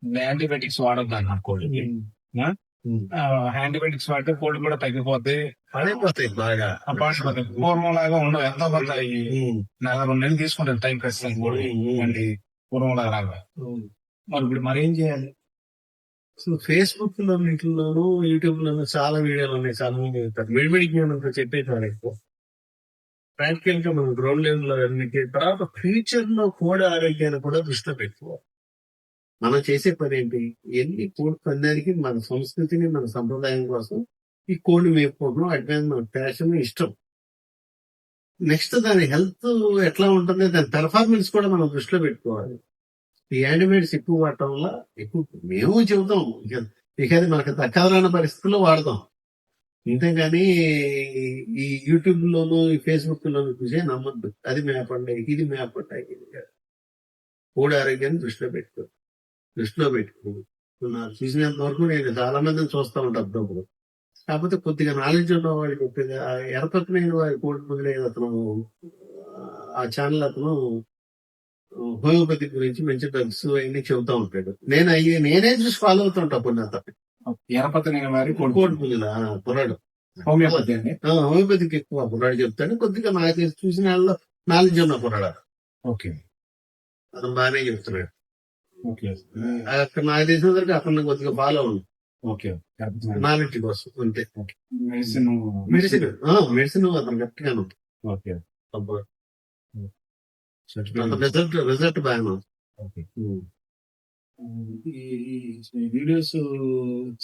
Antibiotics వాడొద్దు అన్నారు కోళ్ళకి. యాంటీబయాటిక్స్ వాడితే కోళ్ళు కూడా తగ్గిపోతాయి, పడిపోతాయి బాగా. పాటిపోతాయి. పూర్వం లాగా ఉండవు, ఎంతో కొంత ఈ నెల 2 నెలలు తీసుకుంటారు టైం ఖచ్చితంగా కోడి మళ్ళీ పూర్వం లాగా. మరి ఇప్పుడు మరేం చేయాలి? సో ఫేస్బుక్ లో వీటిల్లోనూ యూట్యూబ్ లోనూ చాలా వీడియోలు ఉన్నాయి, చాలా మంది చెప్తారు. మెడిమెడిక్ చెప్పేది ఎక్కువ ప్రాక్టికల్ గా మనం గ్రౌండ్ లెవెల్ లో తర్వాత ఫ్యూచర్ లో కోడి ఆరోగ్యాన్ని కూడా దృష్టిలో పెట్టుకోవాలి. మనం చేసే పని ఏంటి, ఎన్ని కోడి పందానికి మన సంస్కృతిని మన సంప్రదాయం కోసం ఈ కోడి మేపుకోవడం అడ్వాన్స్ మన ప్యాషన్ ఇష్టం. నెక్స్ట్ దాని హెల్త్ ఎట్లా ఉంటుంది, దాని పెర్ఫార్మెన్స్ కూడా మనం దృష్టిలో పెట్టుకోవాలి. ఈ యాంటీబయాటిక్స్ ఎక్కువ వాడటం వల్ల ఎక్కువ మేము చెబుతాం ఇక అది మనకు దక్కదరాని పరిస్థితుల్లో వాడతాం. అంతేగాని ఈ యూట్యూబ్ లోను ఈ ఫేస్బుక్ లోను చూసే నమ్మద్దు. అది మేపండి, ఇది మేపండి, ఇది కోడి ఆరోగ్యాన్ని దృష్టిలో పెట్టుకో. నాకు చూసినంత వరకు నేను చాలా మందిని చూస్తా ఉంటాను అప్పుడప్పుడు. కాకపోతే కొద్దిగా నాలెడ్జ్ ఉన్న వాడికి కొద్దిగా ఎరపత్మైన వారి కోడి మొదలైన అతను ఆ ఛానల్ అతను హోమియోపతి గురించి మంచి డ్రగ్స్ అవన్నీ చెబుతా ఉంటాడు. నేనే చూసి ఫాలో అవుతుంటా కొన్ని అతను. ఎరపతి వారి కోడి పుల్ల కుర్రాడు హోమియోపతి అండి. హోమియోపతికి ఎక్కువ కుర్రాడు చెప్తాడు. కొద్దిగా నాకు చూసిన వాళ్ళలో నాలెడ్జ్ ఉన్న కుర్రాడు. ఓకే, అతను బాగానే చెప్తున్నాడు. ఓకే, అక్కడ నాకు తెలిసిన వరకు అతను కొద్దిగా ఫాలో ఉంది. ఓకే, నాలెడ్జ్ కోసం అంతే. మెడిసిన్ మెడిసిన్ అతను గట్టిగాను. ఓకే, రిజల్ట్ బాగా. ఈ వీడియోస్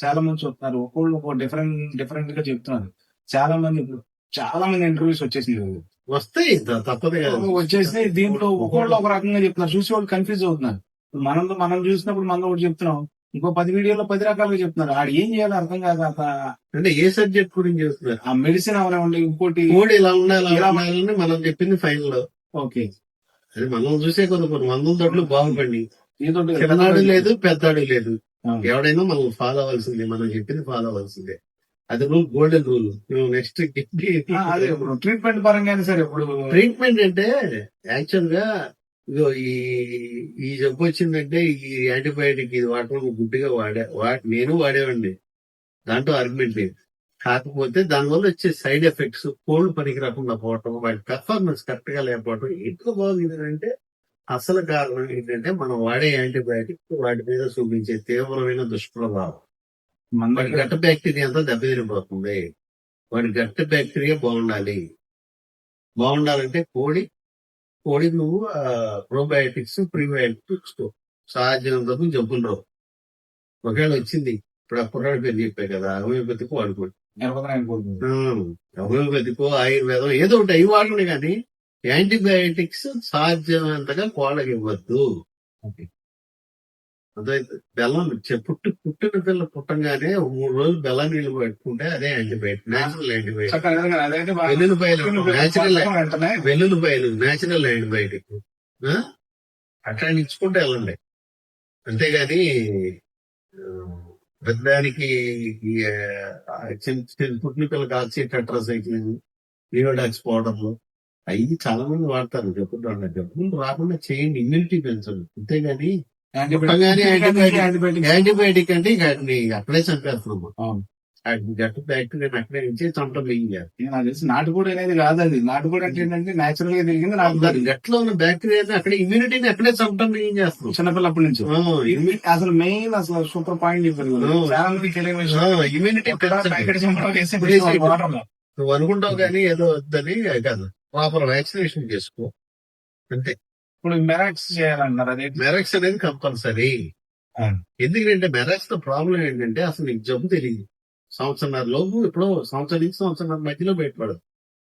చాలా మంది చూస్తున్నారు, ఒక్కొళ్ళు ఒక్కో డిఫరెంట్ గా చెప్తున్నారు. చాలా మంది ఇంటర్వ్యూస్ వచ్చేసింది, వస్తాయి తప్పదు కదా. వచ్చేసి దీంట్లో ఒక్కొళ్ళు ఒక రకంగా చెప్తున్నారు, చూసి వాళ్ళు కన్ఫ్యూజ్ అవుతున్నారు. మనం చూసినప్పుడు మనం ఒకటి చెప్తున్నాం, ఇంకో 10 వీడియోలో 10 రకాలుగా చెప్తున్నారు. ఆడు ఏం చేయాలో అర్థం కాదు. అంటే ఏ సబ్జెక్ట్ గురించి చెప్తున్నారు? ఆ మెడిసిన్ అవనివ్వండి, ఇంకోటి కోడి ఇలా ఉండాలని మనం చెప్పింది ఫైనల్ లో. ఓకే, అది మనం చూసే కొన్ని 100 తోటలు బాగుపడి చిన్ననాడు లేదు పెద్దాడు లేదు, ఎవడైనా మనం ఫాలో అవ్వాల్సిందే, మనం చెప్పింది ఫాలో అవ్వాల్సిందే. అది rule, golden rule. Next treatment పరంగానే సరే. ఇప్పుడు ట్రీట్మెంట్ అంటే యాక్చువల్ గా ఇదో ఈ జబ్బు వచ్చిందంటే ఈ యాంటీబయాటిక్ ఇది వాడటం గుడ్డిగా నేను వాడేవండి, దాంట్లో ఆర్గ్యుమెంట్ లేదు. కాకపోతే దానివల్ల వచ్చే సైడ్ ఎఫెక్ట్స్, కోల్డ్ పనికి రాకుండా పోవటం, వాటి పెర్ఫార్మెన్స్ కరెక్ట్ గా లేకపోవటం ఎక్కువ బాగుంది. అంటే అసలు కారణం ఏంటంటే మనం వాడే యాంటీబయాటిక్ వాటి మీద చూపించే తీవ్రమైన దుష్ప్రభావం. వాడి గట్ట బ్యాక్టీరియా అంతా దెబ్బతిరిపోతుంది. వాడి గట్ట బ్యాక్టీరియా బాగుండాలంటే కోడి నువ్వు ప్రోబయాటిక్స్ ప్రీబయాటిక్స్ సహజంగా జబ్బులు రావు. ఒకవేళ వచ్చింది, ఇప్పుడు ఆ కుర్రాడి పేరు చెప్పే కదా, హోమియోపతికి వాడుకోండి. హోమియోపతికో ఆయుర్వేదం ఏదో ఒకటి అవి వాడండి, కానీ యాంటీబయాటిక్స్ సాధ్యమంతగా కోళ్ళకి ఇవ్వద్దు. అదైతే బెల్లం పుట్టిన పిల్ల పుట్టంగానే 3 రోజులు బెల్లం నీళ్లు పెట్టుకుంటే అదే యాంటీబయాటిక్, నేచురల్ యాంటీబయాటిక్. వెల్లుల్లిపాయలు నేచురల్ యాంటీబయాటిక్. అట్లా ఇచ్చుకుంటే వెళ్ళండి. అంతేగాని పెద్దానికి పుట్టిన పిల్లకి ఆక్సిటెట్రాసైక్లిన్, లియోడాక్స్ పౌడర్లు అవి చాలా మంది వాడతారు. జబ్బులు రాకుండా చేయండి, ఇమ్యూనిటీ పెంచండి. అంతేగాని యాంటీబయాటిక్ అంటే అక్కడే చంపేస్తున్నాం. గట్టు బ్యాక్టీరియా అక్కడే నుంచి చంప వేయాలి. నాకు తెలిసి నాటుకోడి అనేది కాదు, అది నాటుకోడి అంటే ఏంటంటే నేచురల్ గా తిరిగింది. గట్లో ఉన్న బ్యాక్టీరియా అక్కడే ఇమ్యూనిటీని అక్కడే చంపడం ఏం చేస్తున్నాం చిన్నపిల్లప్పటి నుంచి. అసలు మెయిన్ సూపర్ పాయింట్ ఇమ్యూనిటీ. నువ్వు అనుకుంటావు కానీ ఏదో వద్దని కాదు, ప్రాపర్ వ్యాక్సినేషన్ చేసుకో అంతే. ఇప్పుడు మెరాక్స్ చేయాలన్నారు, అదే మెరాక్స్ అనేది కంపల్సరీ. ఎందుకంటే మెరాక్స్ తో ప్రాబ్లం ఏంటంటే అసలు నీకు జబ్బు తెలియదు. సంవత్సరాల లోపు ఇప్పుడు సంవత్సరం మధ్యలో బయటపడదు.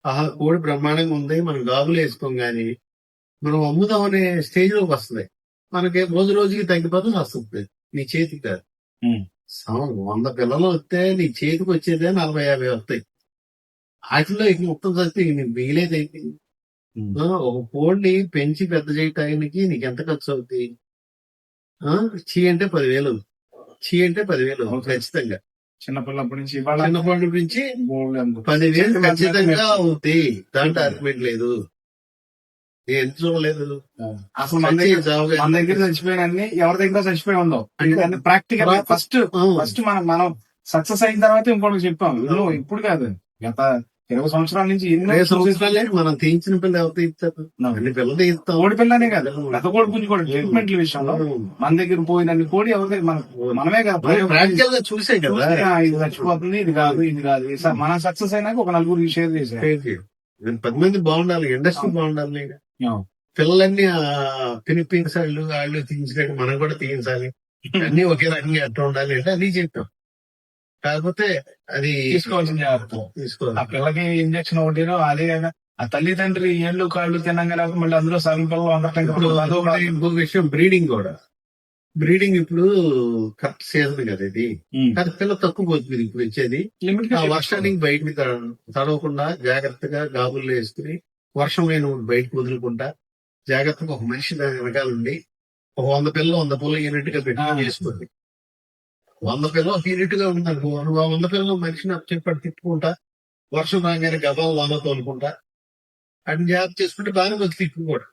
ఆహా కోడి బ్రహ్మాండంగా ఉంది, మనం గాబులు వేసుకోం గానీ మనం అమ్ముదాం అనే స్టేజ్ లోకి వస్తుంది. మనకి రోజుకి తగ్గిపోతే వస్తుంది, నీ చేతికి కాదు. 100 పిల్లలు వస్తే నీ చేతికి వచ్చేదే 40-50 వస్తాయి. వాటిలో ఇక మొత్తం చస్తే నీకు మిగిలేదేంటి? ఒక కోడిని పెంచి పెద్ద చేయటానికి నీకు ఎంత ఖర్చు అవుతుంది? చీ అంటే 10,000 ఖచ్చితంగా. చిన్నపిల్లప్పటి నుంచి 10,000 ఖచ్చితంగా అవుతాయి, దాంట్లో ఆర్గ్యుమెంట్ లేదు. ఎందుకు చూడలేదు అసలు మన దగ్గర చచ్చిపోయినన్ని ఎవరి దగ్గర చచ్చిపోయి ఉండవు. ఎందుకంటే ప్రాక్టికల్ ఫస్ట్ మనం సక్సెస్ అయిన తర్వాత ఇంకోటి చెప్పాం. ఇప్పుడు కాదు, గత 20 సంవత్సరాల నుంచి ఎన్నో సంవత్సరాలే మనం తీయించిన పిల్లలు ఎవరు తీస్తారు? అన్ని పిల్లలు ఇస్తాం. కోడి పిల్లనే కాదు, గత కోడి పుంజు కూడా ట్రీట్మెంట్ల విషయంలో మన దగ్గర పోయినన్ని కోడి ఎవరి దగ్గర మనమే కదా ప్రాక్టికల్ గా చూసే కదా ఇది చచ్చిపోతుంది, ఇది కాదు ఇది కాదు. మనం సక్సెస్ అయినాక ఒక నలుగురికి షేర్ చేసాం. 10 మంది బాగుండాలి, ఇండస్ట్రీ బాగుండాలి. పిల్లలన్నీ ఫిలిప్పీన్స్ వాళ్ళు తీయించినట్టు మనం కూడా తీయించాలి, అన్ని ఒకే రకంగా ఎట్లా ఉండాలి అంటే అది చెప్పాం. కాకపోతే అది తీసుకోవాల్సిన జాగ్రత్త తీసుకోవాలి. ఆ పిల్లకి ఇంజక్షన్ ఒకటి అదే కదా, ఆ తల్లిదండ్రి ఏళ్ళు కాళ్ళు తినంగా మళ్ళీ అందులో సగం పిల్లలు అందటం. ఇంకో విషయం బ్రీడింగ్ కూడా. బ్రీడింగ్ ఇప్పుడు కరెక్ట్ సీజన్ కదా ఇది, కానీ పిల్ల తక్కువ పోతుంది ఇప్పుడు వచ్చేది. ఆ వర్షానికి బయటకి తడవకుండా జాగ్రత్తగా గాబుల్లో వేసుకుని వర్షం లేని బయటకు వదులుకుంటా జాగ్రత్తగా ఒక మనిషి దాని వెనకాల ఉండి ఒక 100 పిల్లలు 100 పిల్లలు యూనిట్ గా పెట్టి చేసుకోండి. 100 పిల్లలు ఒక యూనిట్ గా ఉందనుకో, 100 పిల్లలు మనిషిని చెప్పి తిప్పుకుంటా వర్షం రాగానే గబాలు 100 తోలుకుంటా అని జాగ్రత్త చేసుకుంటే బాగానే వచ్చి తిప్పుకోవడం.